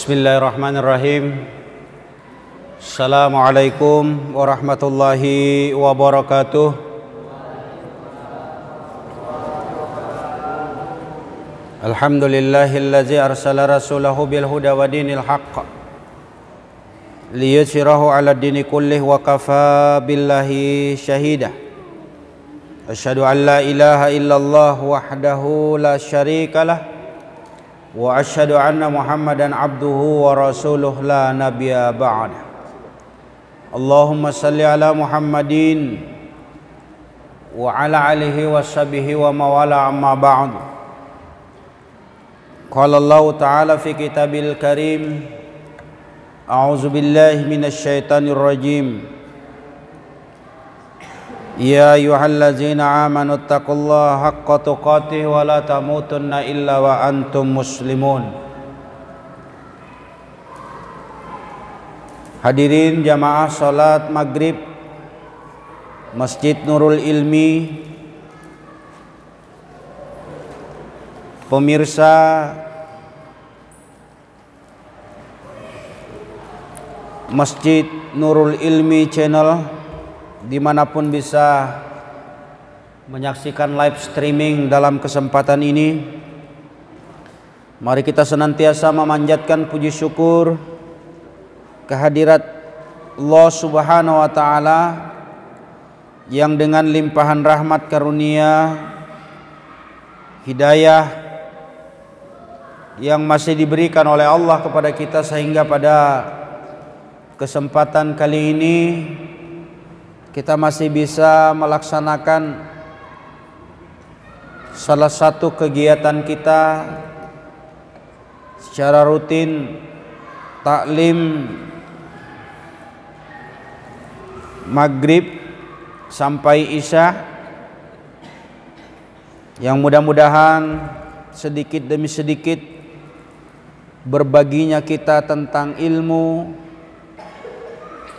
Bismillahirrahmanirrahim. Assalamualaikum warahmatullahi wabarakatuh. Alhamdulillahillazi arsala rasulahu bil huda wa dinil haqq liyuthhirahu 'ala dini kullih wa kafa billahi shahida. Asyhadu an la ilaha illallah wahdahu la syarikalah wa asyhadu anna Muhammadan abduhu wa rasuluh la nabiyya ba'd. Allahumma salli ala Muhammadin wa ala alihi wa sahbihi wa mawala amma ba'd. Qala Allah ta'ala fi kitabil karim, a'udzu billahi minasy syaithanir rajim. Ya ayyuhallazina amanu taqullaha haqqa tuqatih wa la tamutunna illa wa antum muslimun. Hadirin jamaah salat maghrib Masjid Nurul Ilmi, pemirsa Masjid Nurul Ilmi channel dimanapun bisa menyaksikan live streaming dalam kesempatan ini, mari kita senantiasa memanjatkan puji syukur kehadirat Allah Subhanahu wa Ta'ala yang dengan limpahan rahmat karunia hidayah yang masih diberikan oleh Allah kepada kita, sehingga pada kesempatan kali ini kita masih bisa melaksanakan salah satu kegiatan kita secara rutin, taklim maghrib sampai isya, yang mudah-mudahan sedikit demi sedikit berbaginya kita tentang ilmu,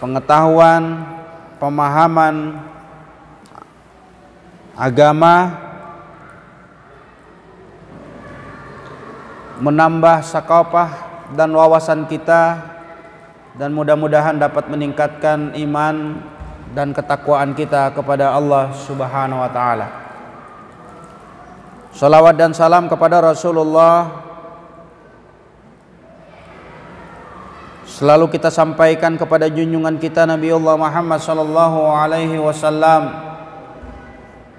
pengetahuan, pemahaman agama menambah sakafah dan wawasan kita, dan mudah-mudahan dapat meningkatkan iman dan ketakwaan kita kepada Allah Subhanahu wa Ta'ala. Salawat dan salam kepada Rasulullah selalu kita sampaikan kepada junjungan kita Nabiullah Muhammad sallallahu alaihi wasallam.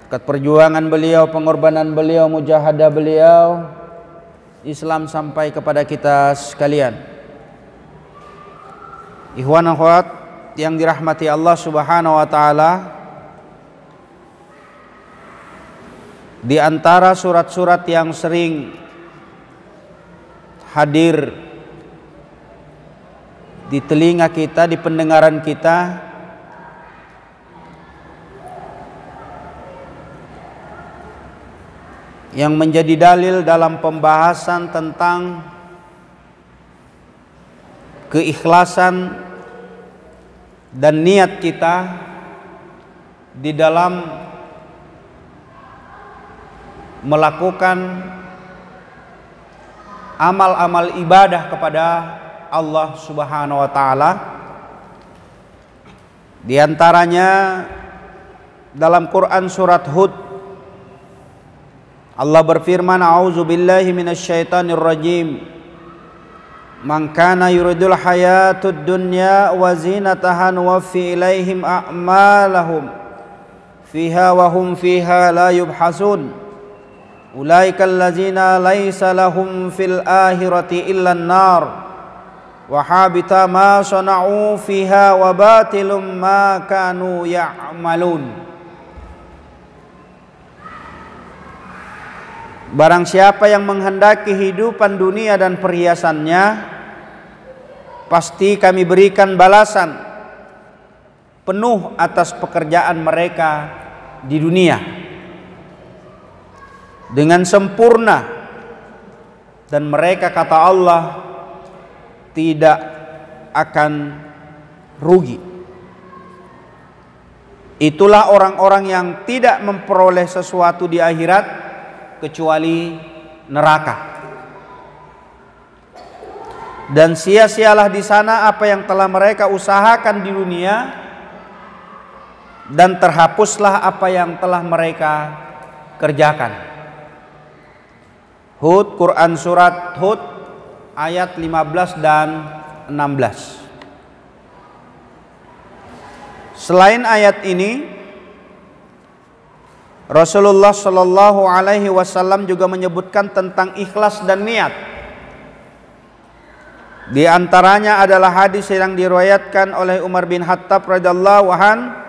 Dekat perjuangan beliau, pengorbanan beliau, mujahadah beliau, Islam sampai kepada kita sekalian. Ikhwan akhwat yang dirahmati Allah Subhanahu wa Ta'ala, di antara surat-surat yang sering hadir di telinga kita, di pendengaran kita, yang menjadi dalil dalam pembahasan tentang keikhlasan dan niat kita di dalam melakukan amal-amal ibadah kepada Allah Subhanahu wa Ta'ala. Di antaranya dalam Quran surat Hud, Allah berfirman, a'udzu billahi minasyaitonir rajim. Man kana yuridul hayatud dunya wa zinataha nuwaffi ilaihim a'malahum fiha wa hum fiha la yubhasun. Ulaikal ladzina laisa lahum fil akhirati illan nar wa habita ma sana'u fiha wa batilum ma kanu ya'malun. Barang siapa yang menghendaki kehidupan dunia dan perhiasannya, pasti kami berikan balasan penuh atas pekerjaan mereka di dunia dengan sempurna, dan mereka, kata Allah, tidak akan rugi. Itulah orang-orang yang tidak memperoleh sesuatu di akhirat kecuali neraka. dan sia-sialah di sana apa yang telah mereka usahakan di dunia, dan terhapuslah apa yang telah mereka kerjakan. Hud, Quran surat Hud ayat 15 dan 16. Selain ayat ini, Rasulullah Shallallahu Alaihi Wasallam juga menyebutkan tentang ikhlas dan niat. Di antaranya adalah hadis yang diriwayatkan oleh Umar bin Khattab radhiyallahu anhu.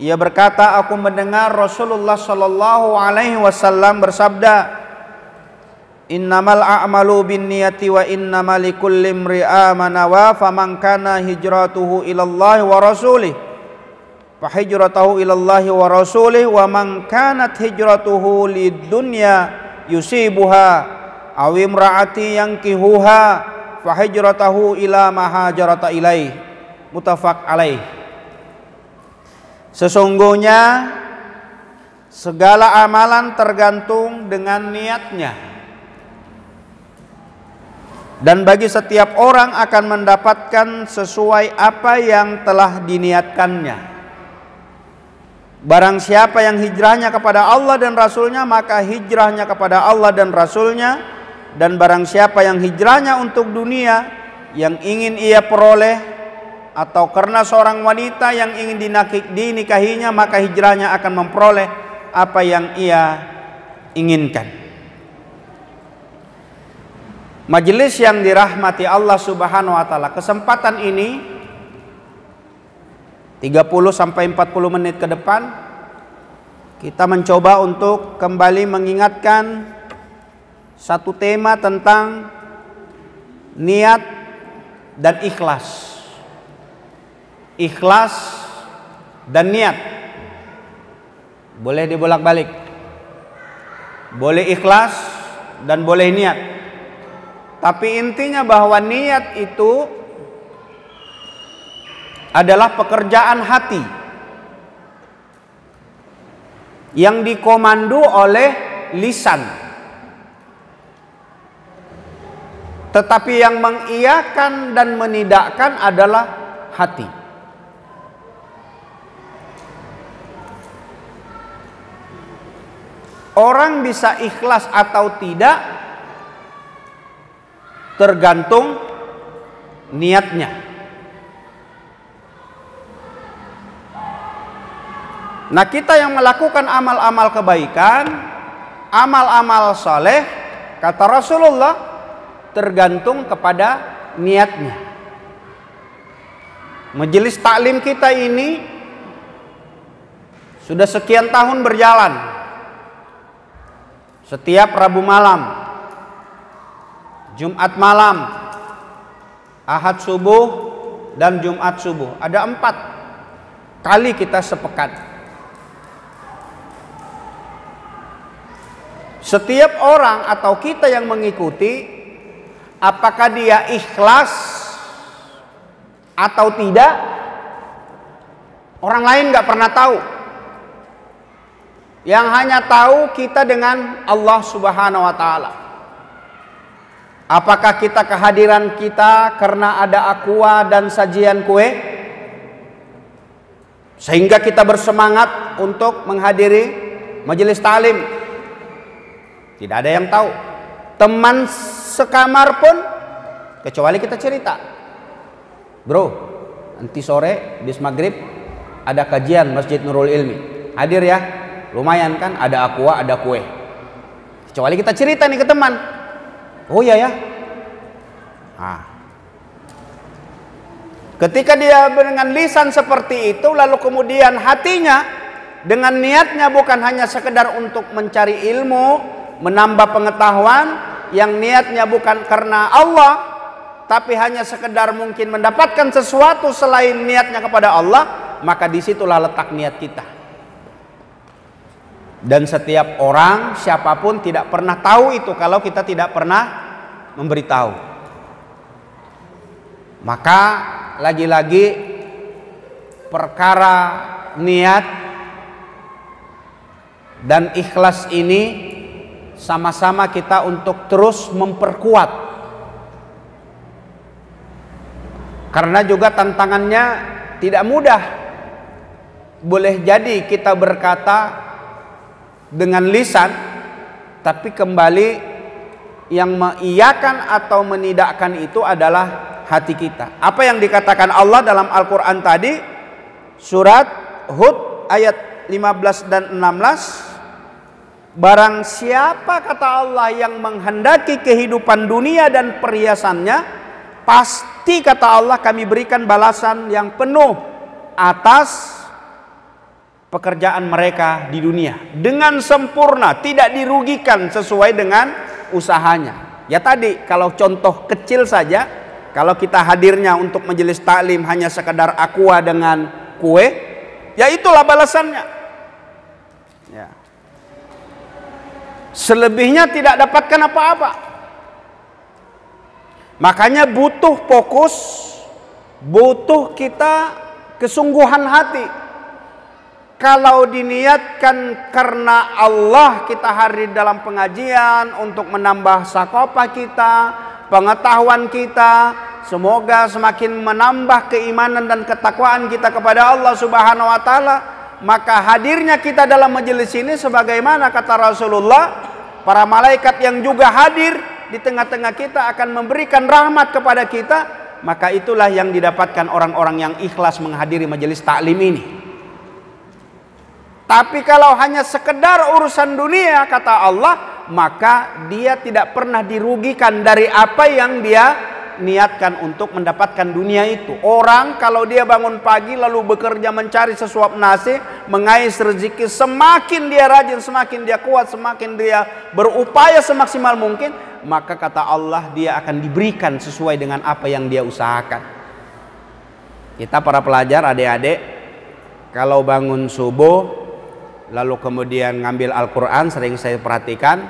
Ia berkata, aku mendengar Rasulullah Shallallahu Alaihi Wasallam bersabda, innamal a'malu binniyati wa innamal likulli imri'in ma nawa, faman kana hijratuhu ilallahi wa rasulih fa hijratuhu ilallahi wa rasulih, wa man kanat hijratuhu lidunya yusibuha aw imra'ati yankihuha fa hijratuhu ila ma hajarata ilaih. Muttafaq alaih. Sesungguhnya segala amalan tergantung dengan niatnya, dan bagi setiap orang akan mendapatkan sesuai apa yang telah diniatkannya. Barang siapa yang hijrahnya kepada Allah dan Rasulnya, maka hijrahnya kepada Allah dan Rasulnya. Dan barang siapa yang hijrahnya untuk dunia yang ingin ia peroleh, atau karena seorang wanita yang ingin dinikahinya, maka hijrahnya akan memperoleh apa yang ia inginkan. Majelis yang dirahmati Allah Subhanahu wa taala, kesempatan ini 30 sampai 40 menit ke depan kita mencoba untuk kembali mengingatkan satu tema tentang niat dan ikhlas. Ikhlas dan niat boleh dibolak-balik, boleh ikhlas dan boleh niat. Tapi intinya bahwa niat itu adalah pekerjaan hati yang dikomando oleh lisan, tetapi yang mengiyakan dan menidakkan adalah hati. Orang bisa ikhlas atau tidak tergantung niatnya. Nah, kita yang melakukan amal-amal kebaikan, amal-amal soleh, kata Rasulullah, tergantung kepada niatnya. Majelis taklim kita ini sudah sekian tahun berjalan. Setiap Rabu malam, Jumat malam, Ahad subuh, dan Jumat subuh. Ada 4 kali kita sepekan. Setiap orang atau kita yang mengikuti, apakah dia ikhlas atau tidak, orang lain gak pernah tahu. Yang hanya tahu kita dengan Allah Subhanahu wa taala. Apakah kita kehadiran kita karena ada aqua dan sajian kue sehingga kita bersemangat untuk menghadiri majelis taklim? Tidak ada yang tahu. Teman sekamar pun, kecuali kita cerita, bro, nanti sore bis maghrib ada kajian Masjid Nurul Ilmi, hadir ya. Lumayan kan, ada aqua, ada kue. Kecuali kita cerita nih ke teman, oh iya ya. Nah, ketika dia dengan lisan seperti itu, lalu kemudian hatinya dengan niatnya bukan hanya sekedar untuk mencari ilmu, menambah pengetahuan, yang niatnya bukan karena Allah, tapi hanya sekedar mungkin mendapatkan sesuatu selain niatnya kepada Allah, maka disitulah letak niat kita. Dan setiap orang, siapapun tidak pernah tahu itu kalau kita tidak pernah memberitahu. Maka lagi-lagi perkara niat dan ikhlas ini sama-sama kita untuk terus memperkuat. Karena juga tantangannya tidak mudah. Boleh jadi kita berkata dengan lisan, tapi kembali yang mengiyakan atau menidakkan itu adalah hati kita. Apa yang dikatakan Allah dalam Al-Quran tadi, surat Hud ayat 15 dan 16, barang siapa kata Allah yang menghendaki kehidupan dunia dan perhiasannya, pasti kata Allah kami berikan balasan yang penuh atas pekerjaan mereka di dunia dengan sempurna, tidak dirugikan sesuai dengan usahanya. Ya tadi, kalau contoh kecil saja, kalau kita hadirnya untuk majelis taklim hanya sekedar aqua dengan kue, ya itulah balasannya. Ya. Selebihnya tidak dapatkan apa-apa. Makanya butuh fokus, butuh kita kesungguhan hati. Kalau diniatkan karena Allah kita hadir dalam pengajian untuk menambah sakopah kita, pengetahuan kita, semoga semakin menambah keimanan dan ketakwaan kita kepada Allah Subhanahu wa taala, maka hadirnya kita dalam majelis ini sebagaimana kata Rasulullah, para malaikat yang juga hadir di tengah-tengah kita akan memberikan rahmat kepada kita, maka itulah yang didapatkan orang-orang yang ikhlas menghadiri majelis taklim ini. Tapi kalau hanya sekedar urusan dunia kata Allah, maka dia tidak pernah dirugikan dari apa yang dia niatkan untuk mendapatkan dunia itu. Orang kalau dia bangun pagi lalu bekerja mencari sesuap nasi, mengais rezeki, semakin dia rajin, semakin dia kuat, semakin dia berupaya semaksimal mungkin, maka kata Allah dia akan diberikan sesuai dengan apa yang dia usahakan. Kita para pelajar, adik-adik, kalau bangun subuh lalu kemudian ngambil Al-Quran, sering saya perhatikan,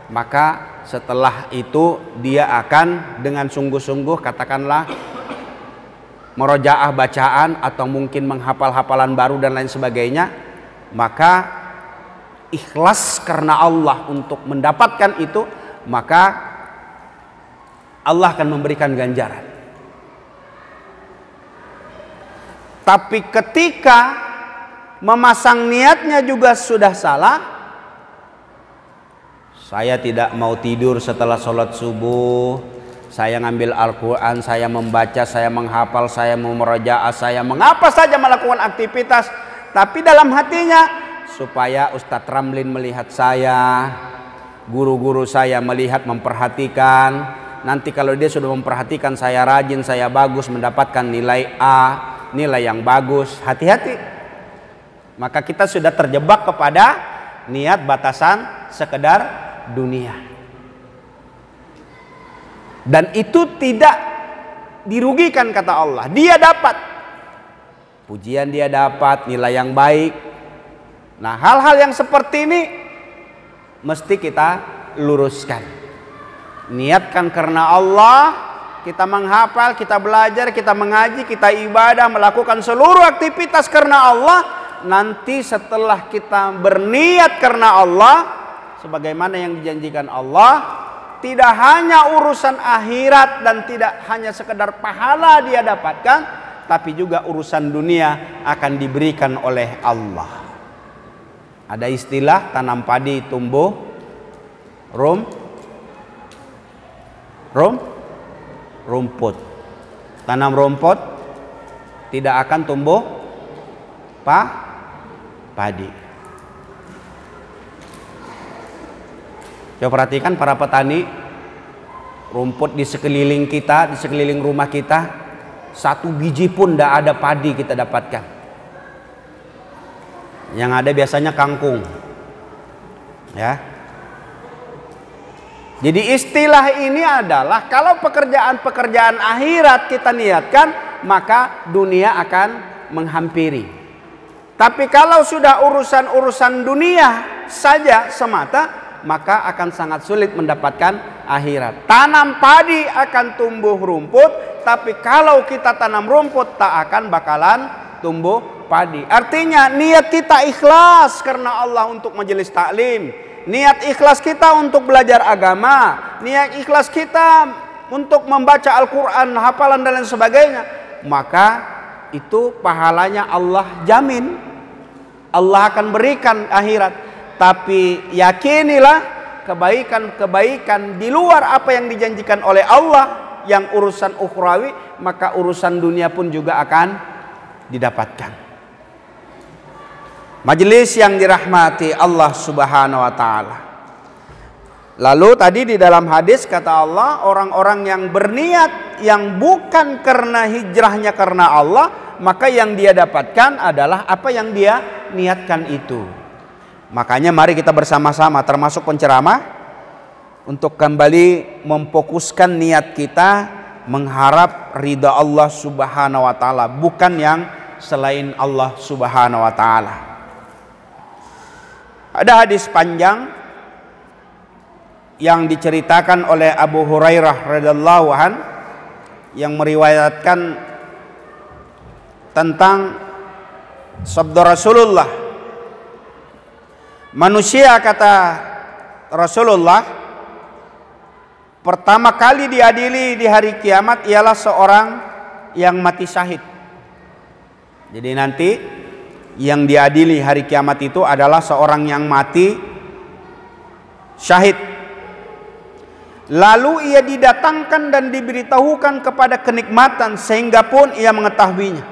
maka setelah itu dia akan dengan sungguh-sungguh katakanlah merojaah bacaan atau mungkin menghafal hafalan baru dan lain sebagainya, maka ikhlas karena Allah untuk mendapatkan itu, maka Allah akan memberikan ganjaran. Tapi ketika memasang niatnya juga sudah salah, saya tidak mau tidur setelah sholat subuh, saya ngambil Al-Quran, saya membaca, saya menghafal, saya memurojaah, saya mengapa saja melakukan aktivitas, tapi dalam hatinya supaya Ustadz Ramlin melihat saya, guru-guru saya melihat, memperhatikan. Nanti kalau dia sudah memperhatikan saya rajin, saya bagus, mendapatkan nilai A, nilai yang bagus, hati-hati. Maka kita sudah terjebak kepada niat batasan sekedar dunia. Dan itu tidak dirugikan kata Allah. Dia dapat pujian, dia dapat nilai yang baik. Nah, hal-hal yang seperti ini mesti kita luruskan. Niatkan karena Allah, kita menghafal, kita belajar, kita mengaji, kita ibadah, melakukan seluruh aktivitas karena Allah. Nanti setelah kita berniat karena Allah, sebagaimana yang dijanjikan Allah, tidak hanya urusan akhirat dan tidak hanya sekedar pahala dia dapatkan, tapi juga urusan dunia akan diberikan oleh Allah. Ada istilah tanam padi tumbuh rumput. Tanam rumput tidak akan tumbuh padi. Coba perhatikan para petani, rumput di sekeliling kita, di sekeliling rumah kita, satu biji pun tidak ada padi kita dapatkan. Yang ada biasanya kangkung. Ya. Jadi istilah ini adalah kalau pekerjaan-pekerjaan akhirat kita niatkan, maka dunia akan menghampiri. Tapi kalau sudah urusan-urusan dunia saja semata, maka akan sangat sulit mendapatkan akhirat. Tanam padi akan tumbuh rumput, tapi kalau kita tanam rumput tak akan bakalan tumbuh padi. Artinya niat kita ikhlas karena Allah untuk majelis taklim, niat ikhlas kita untuk belajar agama, niat ikhlas kita untuk membaca Al-Quran, hafalan dan lain sebagainya, maka itu pahalanya Allah jamin, Allah akan berikan akhirat. Tapi yakinilah kebaikan-kebaikan di luar apa yang dijanjikan oleh Allah, yang urusan ukhrawi, maka urusan dunia pun juga akan didapatkan. Majelis yang dirahmati Allah Subhanahu wa taala. Lalu tadi di dalam hadis kata Allah, orang-orang yang berniat yang bukan karena hijrahnya karena Allah, maka yang dia dapatkan adalah apa yang dia niatkan itu. Makanya mari kita bersama-sama termasuk penceramah untuk kembali memfokuskan niat kita mengharap ridha Allah Subhanahu wa taala, bukan yang selain Allah Subhanahu wa taala. Ada hadis panjang yang diceritakan oleh Abu Hurairah radhiyallahu an yang meriwayatkan tentang sabda Rasulullah. Manusia, kata Rasulullah, pertama kali diadili di hari kiamat ialah seorang yang mati syahid. Jadi nanti yang diadili hari kiamat itu adalah seorang yang mati syahid. Lalu ia didatangkan dan diberitahukan kepada kenikmatan sehingga pun ia mengetahuinya.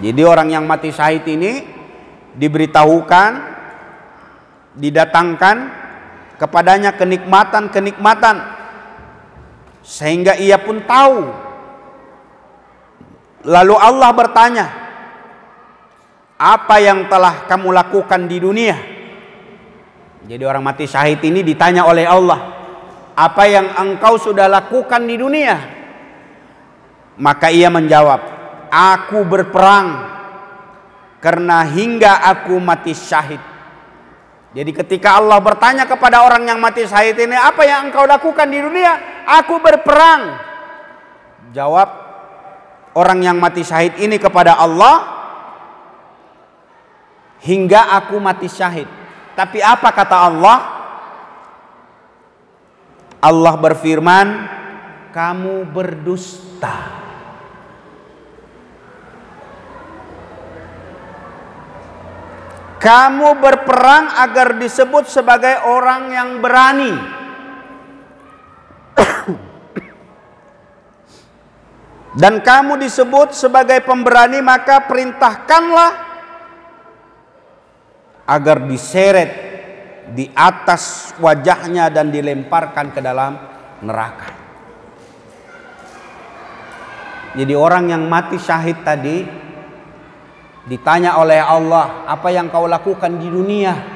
Jadi orang yang mati syahid ini diberitahukan, didatangkan kepadanya kenikmatan-kenikmatan sehingga ia pun tahu. Lalu Allah bertanya, apa yang telah kamu lakukan di dunia? Jadi orang mati syahid ini ditanya oleh Allah, apa yang engkau sudah lakukan di dunia? Maka ia menjawab, aku berperang karena hingga aku mati syahid. Jadi ketika Allah bertanya kepada orang yang mati syahid ini, apa yang engkau lakukan di dunia? Aku berperang. Jawab orang yang mati syahid ini kepada Allah, hingga aku mati syahid. Tapi apa kata Allah? Allah berfirman, kamu berdusta. Kamu berperang agar disebut sebagai orang yang berani. Dan kamu disebut sebagai pemberani, maka perintahkanlah agar diseret di atas wajahnya dan dilemparkan ke dalam neraka. Jadi orang yang mati syahid tadi ditanya oleh Allah, apa yang kau lakukan di dunia?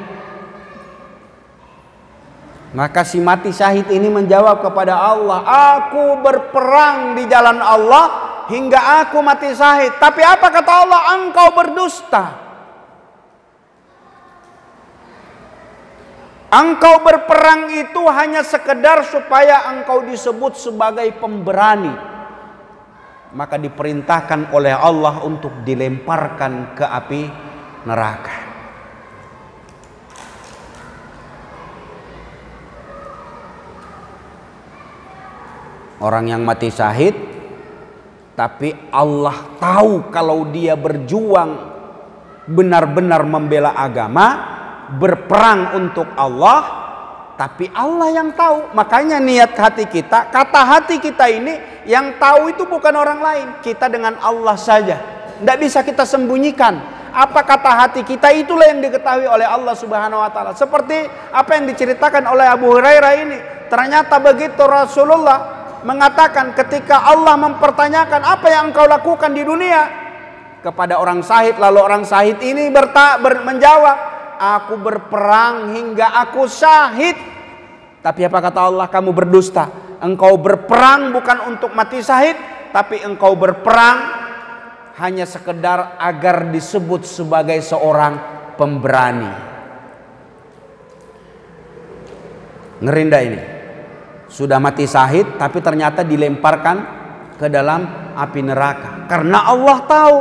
Maka si mati syahid ini menjawab kepada Allah, aku berperang di jalan Allah hingga aku mati syahid. Tapi apa kata Allah? Engkau berdusta. Engkau berperang itu hanya sekedar supaya engkau disebut sebagai pemberani. Maka diperintahkan oleh Allah untuk dilemparkan ke api neraka. Orang yang mati syahid, tapi Allah tahu kalau dia berjuang benar-benar membela agama, berperang untuk Allah, tapi Allah yang tahu. Makanya niat hati kita, kata hati kita ini, yang tahu itu bukan orang lain, kita dengan Allah saja. Tidak bisa kita sembunyikan. Apa kata hati kita, itulah yang diketahui oleh Allah Subhanahu wa taala. Seperti apa yang diceritakan oleh Abu Hurairah ini. Ternyata begitu Rasulullah mengatakan ketika Allah mempertanyakan apa yang engkau lakukan di dunia kepada orang syahid, lalu orang syahid ini menjawab, aku berperang hingga aku syahid. Tapi apa kata Allah? Kamu berdusta. Engkau berperang bukan untuk mati syahid, tapi engkau berperang hanya sekedar agar disebut sebagai seorang pemberani. Ngeri ndak ini? Sudah mati syahid tapi ternyata dilemparkan ke dalam api neraka. Karena Allah tahu.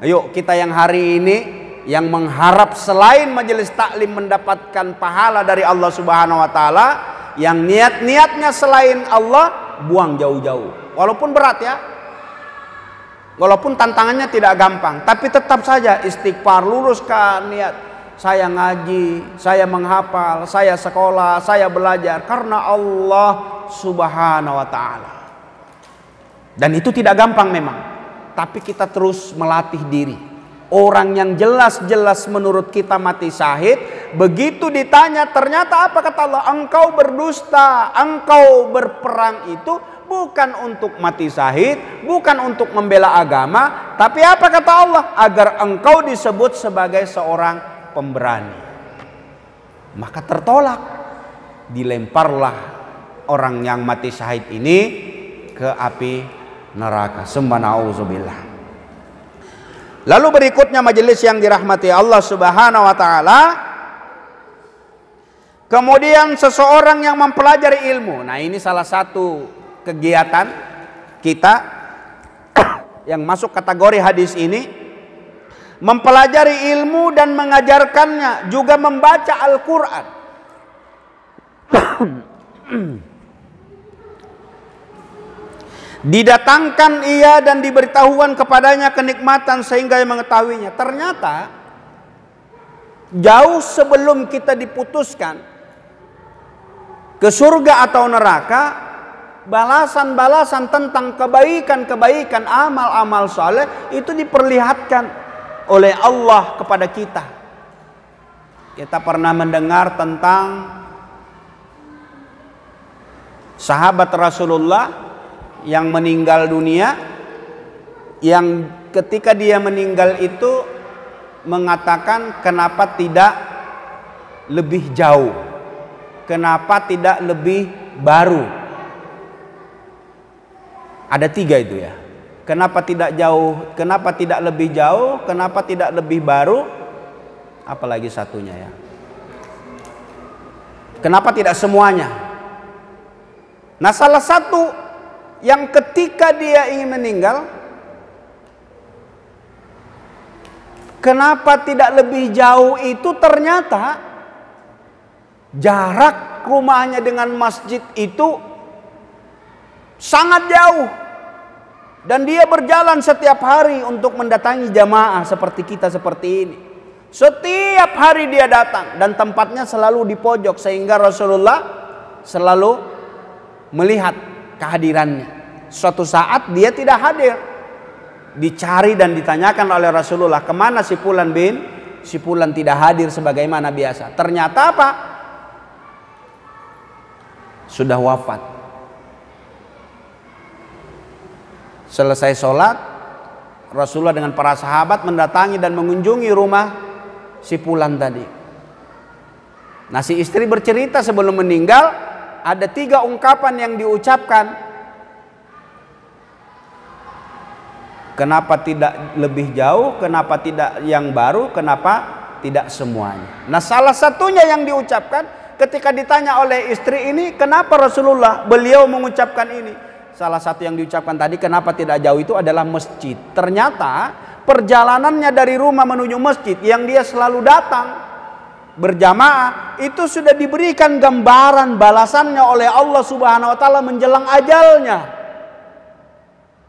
Ayo kita yang hari ini yang mengharap selain majelis taklim mendapatkan pahala dari Allah Subhanahu wa taala, yang niat-niatnya selain Allah, buang jauh-jauh. Walaupun berat ya, walaupun tantangannya tidak gampang, tapi tetap saja istighfar, luruskan niat. Saya ngaji, saya menghafal, saya sekolah, saya belajar karena Allah Subhanahu wa ta'ala. Dan itu tidak gampang memang, tapi kita terus melatih diri. Orang yang jelas-jelas menurut kita mati syahid, begitu ditanya ternyata apa kata Allah? Engkau berdusta, engkau berperang itu bukan untuk mati syahid, bukan untuk membela agama, tapi apa kata Allah? Agar engkau disebut sebagai seorang pemberani. Maka tertolak, dilemparlah orang yang mati syahid ini ke api neraka. Subhanallah. Lalu berikutnya majelis yang dirahmati Allah Subhanahu wa ta'ala, kemudian seseorang yang mempelajari ilmu. Nah, ini salah satu kegiatan kita yang masuk kategori hadis ini, mempelajari ilmu dan mengajarkannya, juga membaca Al-Quran. Didatangkan ia dan diberitahuan kepadanya kenikmatan sehingga ia mengetahuinya. Ternyata jauh sebelum kita diputuskan ke surga atau neraka, balasan-balasan tentang kebaikan-kebaikan, amal-amal saleh itu diperlihatkan oleh Allah kepada kita. Kita pernah mendengar tentang sahabat Rasulullah yang meninggal dunia, yang ketika dia meninggal itu mengatakan, kenapa tidak lebih jauh, kenapa tidak lebih baru. Ada 3 itu ya. Kenapa tidak jauh, kenapa tidak lebih jauh, kenapa tidak lebih baru, apalagi satunya ya, kenapa tidak semuanya. Nah, salah satu yang ketika dia ingin meninggal, kenapa tidak lebih jauh itu, ternyata jarak rumahnya dengan masjid itu sangat jauh. Dan dia berjalan setiap hari untuk mendatangi jamaah seperti kita seperti ini. Setiap hari dia datang dan tempatnya selalu di pojok, sehingga Rasulullah selalu melihat kehadirannya. Suatu saat dia tidak hadir, dicari dan ditanyakan oleh Rasulullah, kemana si Fulan bin? Si Fulan tidak hadir sebagaimana biasa. Ternyata apa? Sudah wafat. Selesai sholat, Rasulullah dengan para sahabat mendatangi dan mengunjungi rumah si Fulan tadi. Nah, si istri bercerita sebelum meninggal, ada 3 ungkapan yang diucapkan. Kenapa tidak lebih jauh, kenapa tidak yang baru, kenapa tidak semuanya. Nah, salah satunya yang diucapkan ketika ditanya oleh istri ini, kenapa Rasulullah beliau mengucapkan ini. Salah satu yang diucapkan tadi, kenapa tidak jauh, itu adalah masjid. Ternyata perjalanannya dari rumah menuju masjid yang dia selalu datang berjamaah, itu sudah diberikan gambaran balasannya oleh Allah Subhanahu wa ta'ala menjelang ajalnya.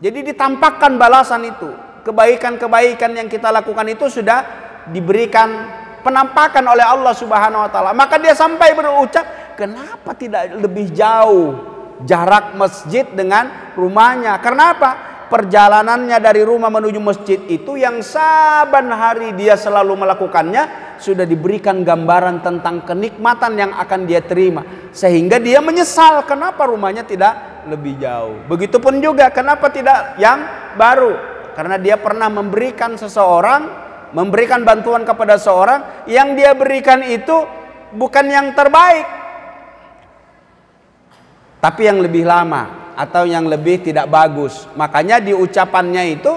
Jadi ditampakkan balasan itu. Kebaikan-kebaikan yang kita lakukan itu sudah diberikan penampakan oleh Allah Subhanahu wa ta'ala. Maka dia sampai berucap, kenapa tidak lebih jauh jarak masjid dengan rumahnya? Karena apa? Perjalanannya dari rumah menuju masjid itu yang saban hari dia selalu melakukannya, sudah diberikan gambaran tentang kenikmatan yang akan dia terima, sehingga dia menyesal kenapa rumahnya tidak lebih jauh. Begitupun juga kenapa tidak yang baru, karena dia pernah memberikan seseorang, memberikan bantuan kepada seorang, yang dia berikan itu bukan yang terbaik, tapi yang lebih lama atau yang lebih tidak bagus. Makanya di ucapannya itu,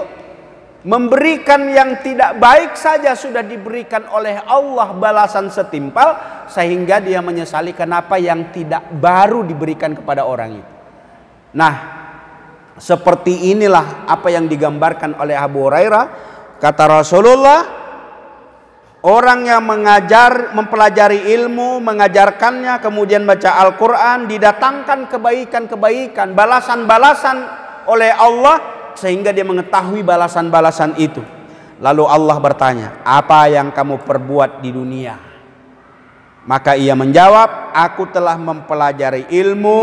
memberikan yang tidak baik saja sudah diberikan oleh Allah balasan setimpal, sehingga dia menyesali kenapa yang tidak baru diberikan kepada orang itu. Nah, seperti inilah apa yang digambarkan oleh Abu Hurairah. Kata Rasulullah, Orang yang mempelajari ilmu, mengajarkannya, kemudian baca Al-Quran, didatangkan kebaikan-kebaikan, balasan-balasan oleh Allah, sehingga dia mengetahui balasan-balasan itu. Lalu Allah bertanya, apa yang kamu perbuat di dunia? Maka ia menjawab, aku telah mempelajari ilmu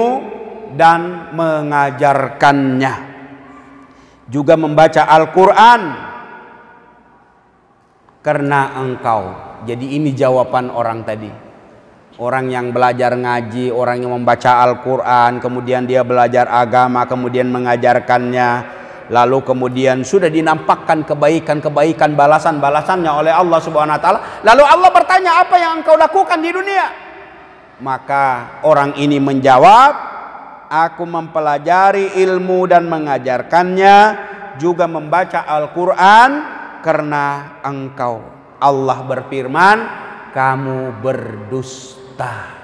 dan mengajarkannya, juga membaca Al-Quran karena engkau. Jadi ini jawaban orang tadi. Orang yang belajar ngaji, orang yang membaca Al-Quran, kemudian dia belajar agama, kemudian mengajarkannya, lalu kemudian sudah dinampakkan kebaikan-kebaikan, balasan-balasannya oleh Allah Subhanahu wa taala. Lalu Allah bertanya, apa yang engkau lakukan di dunia? Maka orang ini menjawab, aku mempelajari ilmu dan mengajarkannya, juga membaca Al-Quran karena engkau. Allah berfirman, kamu berdusta.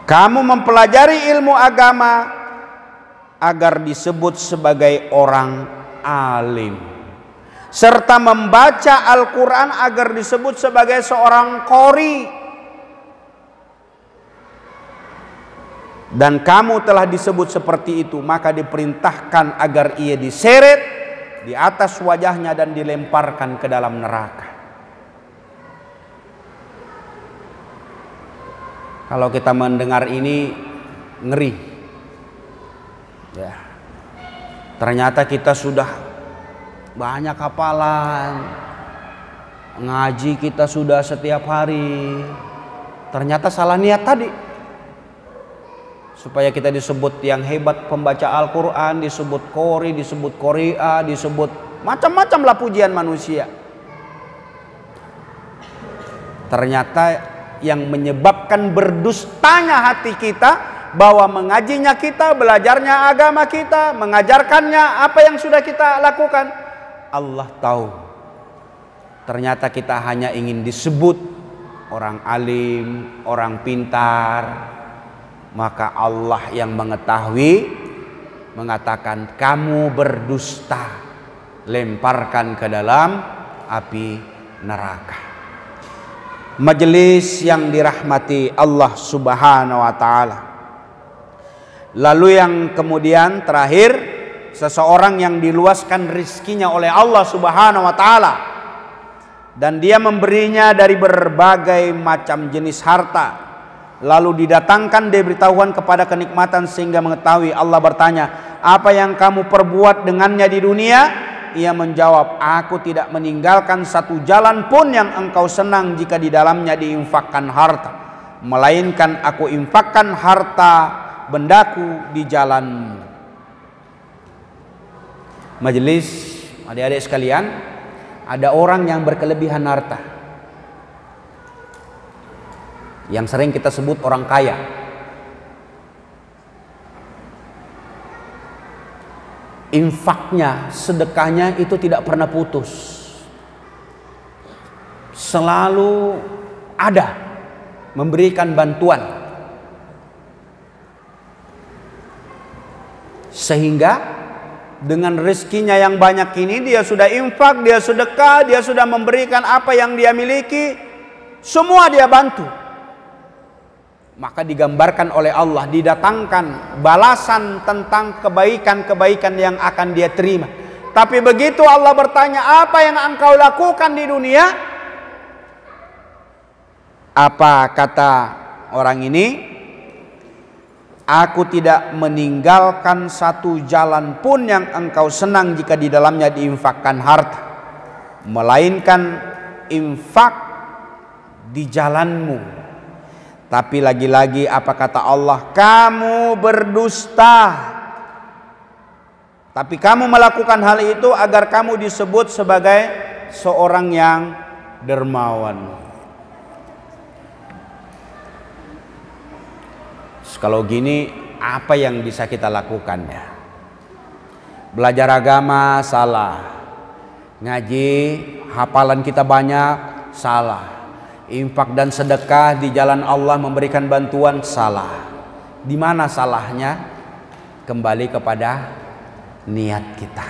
Kamu mempelajari ilmu agama agar disebut sebagai orang alim, serta membaca Al-Quran agar disebut sebagai seorang qori. Dan kamu telah disebut seperti itu, maka diperintahkan agar ia diseret di atas wajahnya dan dilemparkan ke dalam neraka. Kalau kita mendengar ini ngeri. Ya. Ternyata kita sudah banyak hafalan, ngaji kita sudah setiap hari. Ternyata salah niat tadi. Supaya kita disebut yang hebat pembaca Al-Quran, disebut qori, disebut qori'ah, disebut macam-macam lah pujian manusia. Ternyata yang menyebabkan berdustanya hati kita, bahwa mengajinya kita, belajarnya agama kita, mengajarkannya apa yang sudah kita lakukan, Allah tahu. Ternyata kita hanya ingin disebut orang alim, orang pintar. Maka Allah yang mengetahui mengatakan, kamu berdusta, lemparkan ke dalam api neraka. Majelis yang dirahmati Allah Subhanahu wa taala. Lalu yang kemudian terakhir, seseorang yang diluaskan rizkinya oleh Allah Subhanahu wa taala dan dia memberinya dari berbagai macam jenis harta, lalu didatangkan diberitahuan kepada kenikmatan sehingga mengetahui. Allah bertanya, apa yang kamu perbuat dengannya di dunia? Ia menjawab, aku tidak meninggalkan satu jalan pun yang engkau senang jika di dalamnya diinfakkan harta, melainkan aku infakkan harta bendaku di jalanmu. Majelis adik-adik sekalian, ada orang yang berkelebihan harta, yang sering kita sebut orang kaya. Infaknya, sedekahnya itu tidak pernah putus, selalu ada memberikan bantuan, sehingga dengan rezekinya yang banyak ini dia sudah infak, dia sedekah, dia sudah memberikan apa yang dia miliki, semua dia bantu. Maka digambarkan oleh Allah, didatangkan balasan tentang kebaikan-kebaikan yang akan dia terima. Tapi begitu Allah bertanya, apa yang engkau lakukan di dunia? Apa kata orang ini? Aku tidak meninggalkan satu jalan pun yang engkau senang jika di dalamnya diinfakkan harta, melainkan infak di jalanmu. Tapi lagi-lagi apa kata Allah? Kamu berdusta. Tapi kamu melakukan hal itu agar kamu disebut sebagai seorang yang dermawan. Kalau gini, apa yang bisa kita lakukan ya? Belajar agama salah, ngaji hafalan kita banyak salah, infak dan sedekah di jalan Allah memberikan bantuan salah. Di mana salahnya? Kembali kepada niat kita.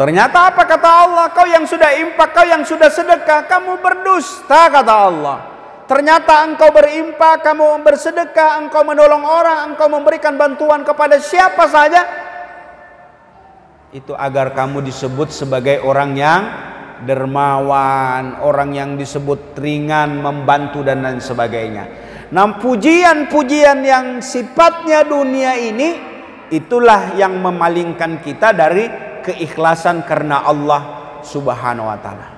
Ternyata apa kata Allah? Kau yang sudah infak, kau yang sudah sedekah, kamu berdusta kata Allah. Ternyata engkau berimpak, kamu bersedekah, engkau menolong orang, engkau memberikan bantuan kepada siapa saja, itu agar kamu disebut sebagai orang yang dermawan, orang yang disebut ringan, membantu dan lain sebagainya. Nah, pujian-pujian yang sifatnya dunia ini, itulah yang memalingkan kita dari keikhlasan karena Allah Subhanahu wa ta'ala.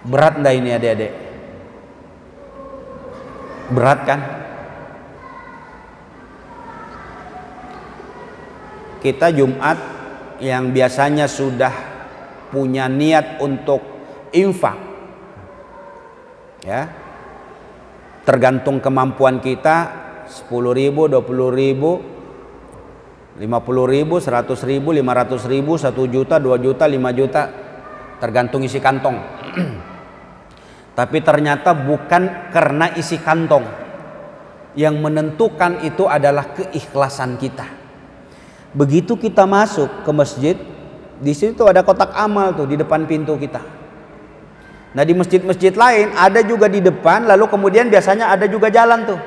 Berat enggak ini adik-adik? Berat kan? Kita Jumat yang biasanya sudah punya niat untuk infak, ya, tergantung kemampuan kita, 10.000, 20.000, 50.000, 100.000, 500.000, 1 juta, 2 juta, 5 juta, tergantung isi kantong. Tapi ternyata bukan karena isi kantong yang menentukan, itu adalah keikhlasan kita. Begitu kita masuk ke masjid, di situ ada kotak amal tuh di depan pintu kita. Nah, di masjid-masjid lain ada juga di depan, lalu kemudian biasanya ada juga jalan tuh.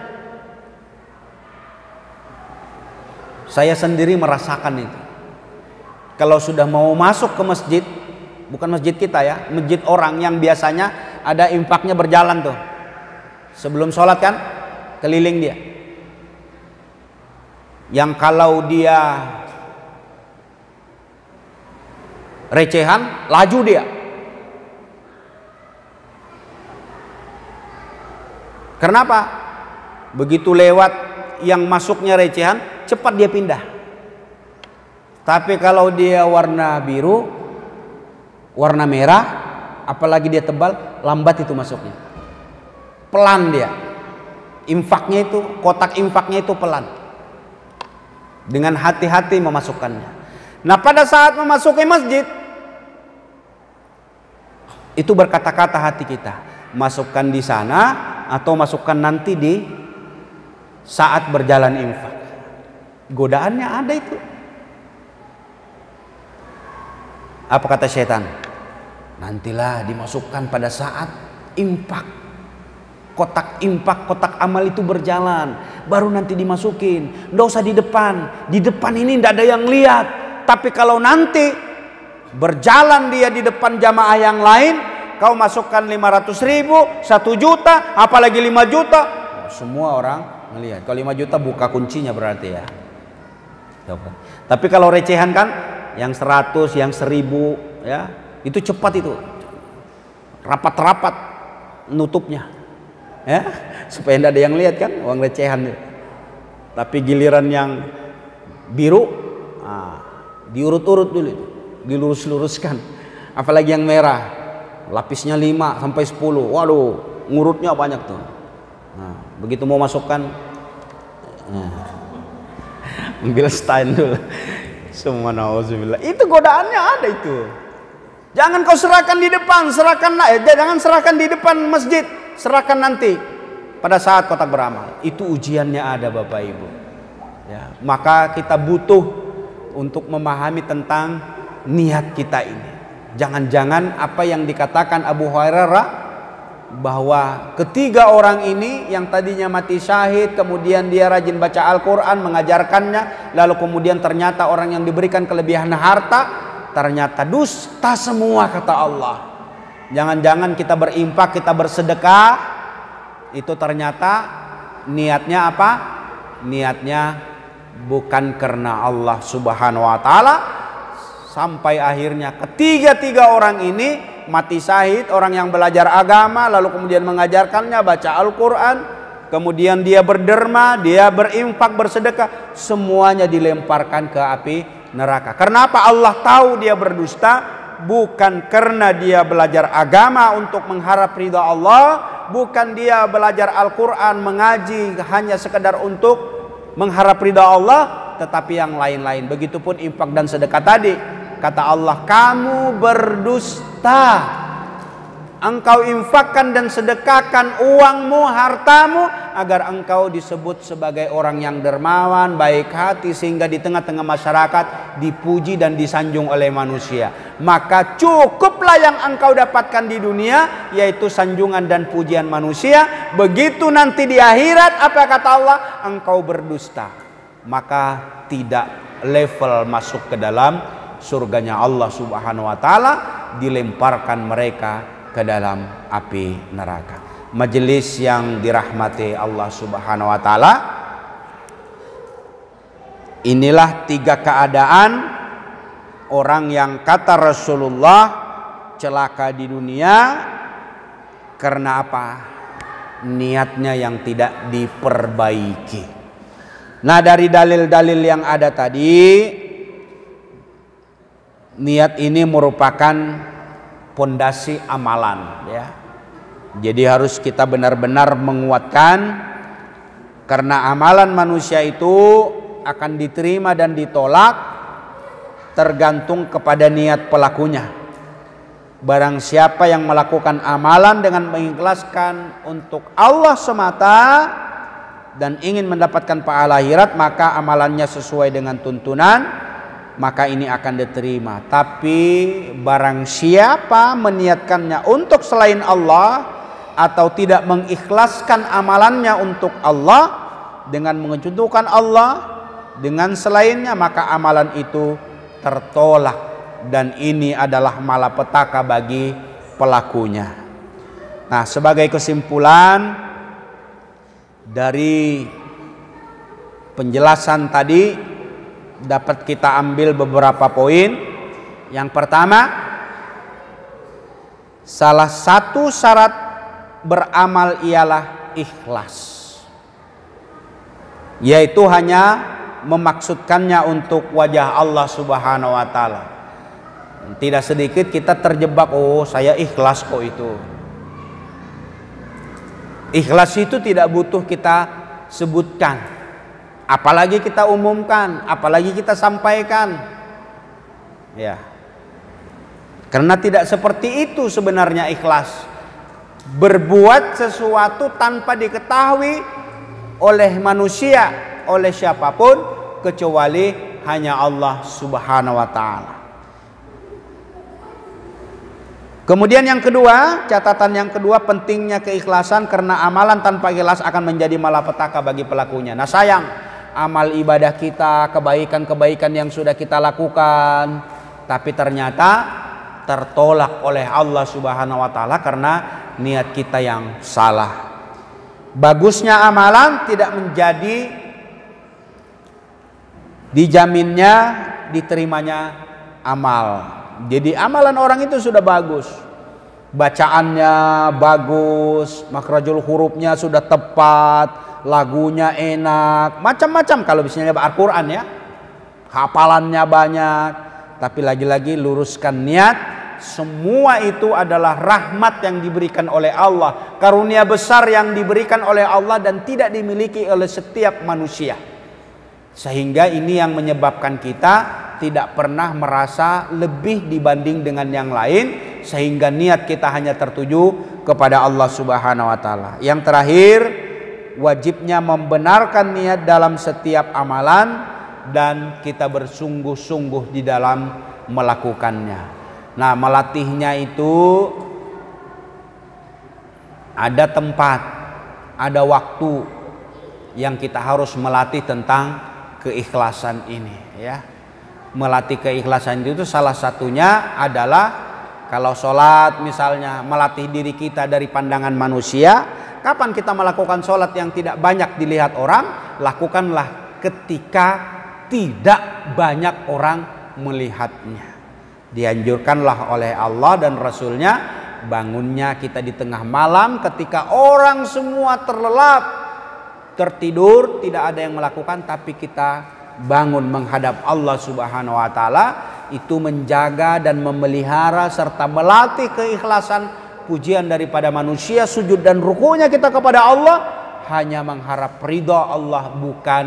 Saya sendiri merasakan itu. Kalau sudah mau masuk ke masjid, bukan masjid kita ya, masjid orang yang biasanya ada infaknya berjalan tuh. Sebelum sholat kan keliling dia. Yang kalau dia recehan, laju dia. Kenapa? Begitu lewat yang masuknya recehan, cepat dia pindah. Tapi kalau dia warna biru, warna merah, apalagi dia tebal, lambat itu masuknya. Pelan dia. Infaknya itu, kotak infaknya itu pelan. Dengan hati-hati memasukkannya. Nah, pada saat memasuki masjid, itu berkata-kata hati kita, masukkan di sana atau masukkan nanti di saat berjalan infak. Godaannya ada itu. Apa kata setan? Nantilah dimasukkan pada saat infak. Kotak infak, kotak amal itu berjalan, baru nanti dimasukin. Nggak usah di depan. Di depan ini nggak ada yang lihat. Tapi kalau nanti berjalan dia di depan jamaah yang lain, kau masukkan 500.000, 1 juta, apalagi 5 juta, semua orang melihat. Kalau 5 juta buka kuncinya berarti ya. Tapi kalau recehan kan, yang 100, yang 1.000, ya, itu cepat itu, rapat-rapat nutupnya, ya, supaya tidak ada yang lihat kan, uang recehan. Tapi giliran yang biru, diurut-urut dulu, dilurus-luruskan. Apalagi yang merah, lapisnya 5 sampai 10, waduh, ngurutnya banyak tuh. Nah, begitu mau masukkan, ambil stand dulu. Semua nauzubillah. Itu godaannya ada itu. Jangan kau serahkan di depan, jangan serahkan di depan masjid, serahkan nanti pada saat kotak beramal. Itu ujiannya ada, Bapak Ibu. Ya, maka kita butuh untuk memahami tentang niat kita ini. Jangan-jangan apa yang dikatakan Abu Hurairah, bahwa ketiga orang ini yang tadinya mati syahid, kemudian dia rajin baca Al-Quran, mengajarkannya, lalu kemudian ternyata orang yang diberikan kelebihan harta, ternyata dusta semua kata Allah. Jangan-jangan kita berimpak, kita bersedekah, itu ternyata niatnya apa? Niatnya bukan karena Allah Subhanahu wa ta'ala, sampai akhirnya ketiga-tiga orang ini mati syahid, orang yang belajar agama lalu kemudian mengajarkannya, baca Al-Quran, kemudian dia berderma, dia berinfak, bersedekah, semuanya dilemparkan ke api neraka. Kenapa? Allah tahu dia berdusta, bukan karena dia belajar agama untuk mengharap ridha Allah, bukan dia belajar Al-Quran, mengaji hanya sekedar untuk mengharap ridha Allah, tetapi yang lain-lain. Begitupun infak dan sedekah tadi. Kata Allah, kamu berdusta. Engkau infakkan dan sedekahkan uangmu, hartamu agar engkau disebut sebagai orang yang dermawan, baik hati, sehingga di tengah-tengah masyarakat dipuji dan disanjung oleh manusia. Maka cukuplah yang engkau dapatkan di dunia, yaitu sanjungan dan pujian manusia. Begitu nanti di akhirat, apa kata Allah? Engkau berdusta, maka tidak level masuk ke dalam surganya Allah Subhanahu wa taala, dilemparkan mereka ke dalam api neraka. Majelis yang dirahmati Allah Subhanahu wa taala, inilah 3 keadaan orang yang kata Rasulullah celaka di dunia karena apa? Niatnya yang tidak diperbaiki. Nah, dari dalil-dalil yang ada tadi, niat ini merupakan pondasi amalan, ya. Jadi harus kita benar-benar menguatkan, karena amalan manusia itu akan diterima dan ditolak tergantung kepada niat pelakunya. Barang siapa yang melakukan amalan dengan mengikhlaskan untuk Allah semata dan ingin mendapatkan pahala akhirat, maka amalannya sesuai dengan tuntunan, maka ini akan diterima. Tapi barang siapa meniatkannya untuk selain Allah atau tidak mengikhlaskan amalannya untuk Allah dengan mengecualikan Allah dengan selainnya, maka amalan itu tertolak, dan ini adalah malapetaka bagi pelakunya. Nah, sebagai kesimpulan dari penjelasan tadi dapat kita ambil beberapa poin. Yang pertama, salah satu syarat beramal ialah ikhlas, yaitu hanya memaksudkannya untuk wajah Allah Subhanahu wa taala. Tidak sedikit kita terjebak, oh saya ikhlas kok itu. Ikhlas itu tidak butuh kita sebutkan, apalagi kita umumkan, apalagi kita sampaikan, ya. Karena tidak seperti itu sebenarnya ikhlas. Berbuat sesuatu tanpa diketahui oleh manusia, oleh siapapun, kecuali hanya Allah Subhanahu wa taala. Kemudian yang kedua, catatan yang kedua, pentingnya keikhlasan, karena amalan tanpa ikhlas akan menjadi malapetaka bagi pelakunya. Nah, sayang, amal ibadah kita, kebaikan-kebaikan yang sudah kita lakukan, tapi ternyata tertolak oleh Allah Subhanahu wa taala karena niat kita yang salah. Bagusnya amalan tidak menjadi dijaminnya diterimanya amal. Jadi amalan orang itu sudah bagus, bacaannya bagus, makhrajul hurufnya sudah tepat, lagunya enak, macam-macam kalau misalnya Al-Quran, ya, hafalannya banyak, tapi lagi-lagi luruskan niat. Semua itu adalah rahmat yang diberikan oleh Allah, karunia besar yang diberikan oleh Allah dan tidak dimiliki oleh setiap manusia. Sehingga ini yang menyebabkan kita tidak pernah merasa lebih dibanding dengan yang lain, sehingga niat kita hanya tertuju kepada Allah Subhanahu wa taala. Yang terakhir, wajibnya membenarkan niat dalam setiap amalan dan kita bersungguh-sungguh di dalam melakukannya. Nah, melatihnya itu ada tempat, ada waktu yang kita harus melatih tentang keikhlasan ini, ya. Melatih keikhlasan itu salah satunya adalah kalau sholat misalnya, melatih diri kita dari pandangan manusia. Kapan kita melakukan sholat yang tidak banyak dilihat orang? Lakukanlah ketika tidak banyak orang melihatnya. Dianjurkanlah oleh Allah dan Rasulnya, bangunnya kita di tengah malam ketika orang semua terlelap, tertidur, tidak ada yang melakukan, tapi kita bangun menghadap Allah Subhanahu wa taala. Itu menjaga dan memelihara serta melatih keikhlasan pujian daripada manusia. Sujud dan rukunya kita kepada Allah hanya mengharap ridha Allah, bukan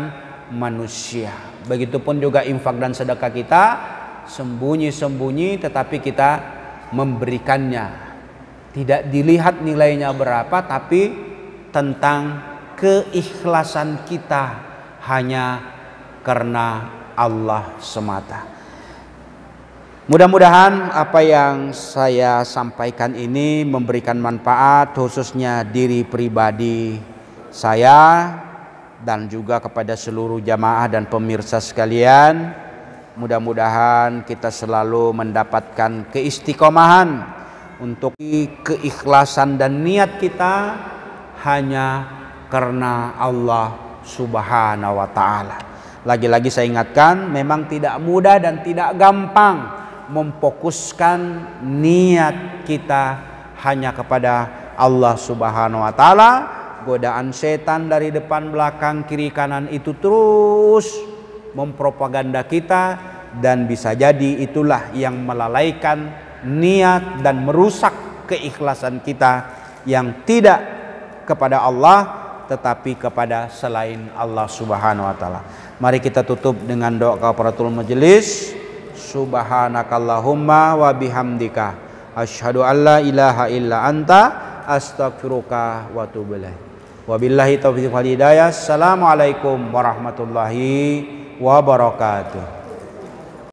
manusia. Begitupun juga infak dan sedekah kita, sembunyi-sembunyi tetapi kita memberikannya. Tidak dilihat nilainya berapa, tapi tentang keikhlasan kita hanya karena Allah semata. Mudah-mudahan apa yang saya sampaikan ini memberikan manfaat khususnya diri pribadi saya dan juga kepada seluruh jamaah dan pemirsa sekalian. Mudah-mudahan kita selalu mendapatkan keistiqomahan untuk keikhlasan dan niat kita hanya karena Allah Subhanahu wa taala. Lagi-lagi saya ingatkan, memang tidak mudah dan tidak gampang memfokuskan niat kita hanya kepada Allah Subhanahu wa taala. Godaan setan dari depan, belakang, kiri, kanan itu terus mempropaganda kita, dan bisa jadi itulah yang melalaikan niat dan merusak keikhlasan kita yang tidak kepada Allah tetapi kepada selain Allah Subhanahu wa taala. Mari kita tutup dengan doa kafaratul majelis. Subhanakallahumma wa bihamdika asyhadu an la ilaha illa anta astaghfiruka wa atubu ilaik. Wabillahi taufiq wal hidayah. Assalamualaikum warahmatullahi wabarakatuh.